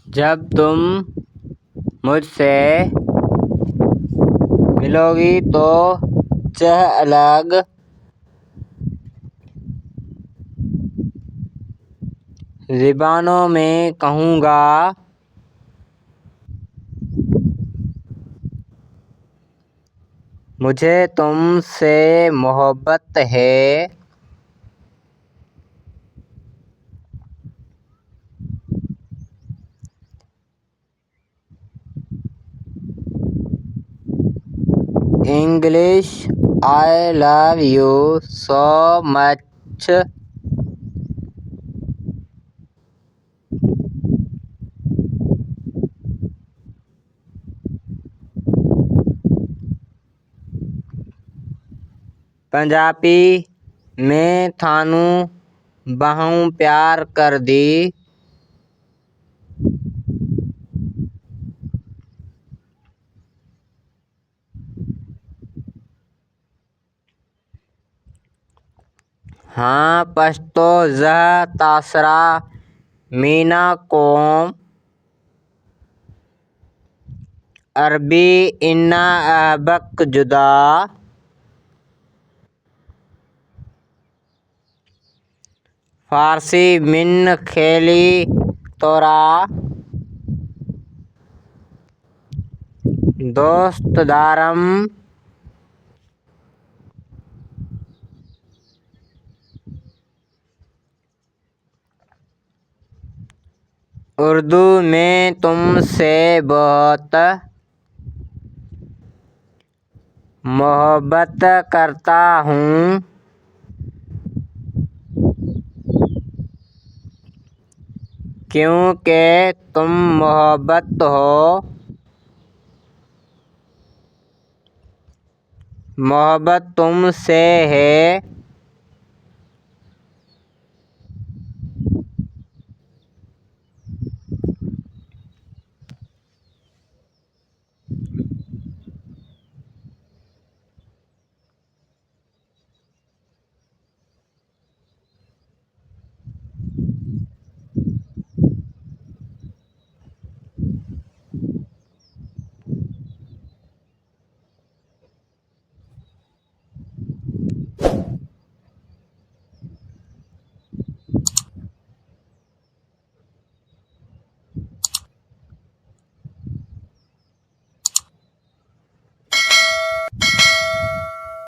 जब तुम मुझसे मिलोगी तो चाह अलग ज़ुबानों में कहूँगा, मुझे तुमसे मोहब्बत है। English I love you so much. Punjabi में थानू बहु प्यार कर दी। हाँ पश्तो जह तासरा मीना कोम अरबी इन्ना अहबक जुदा। फारसी मिन खेली तोरा दोस्त दारम। उर्दू में तुमसे बहुत मोहब्बत करता हूँ, क्योंकि तुम मोहब्बत हो। मोहब्बत तुमसे है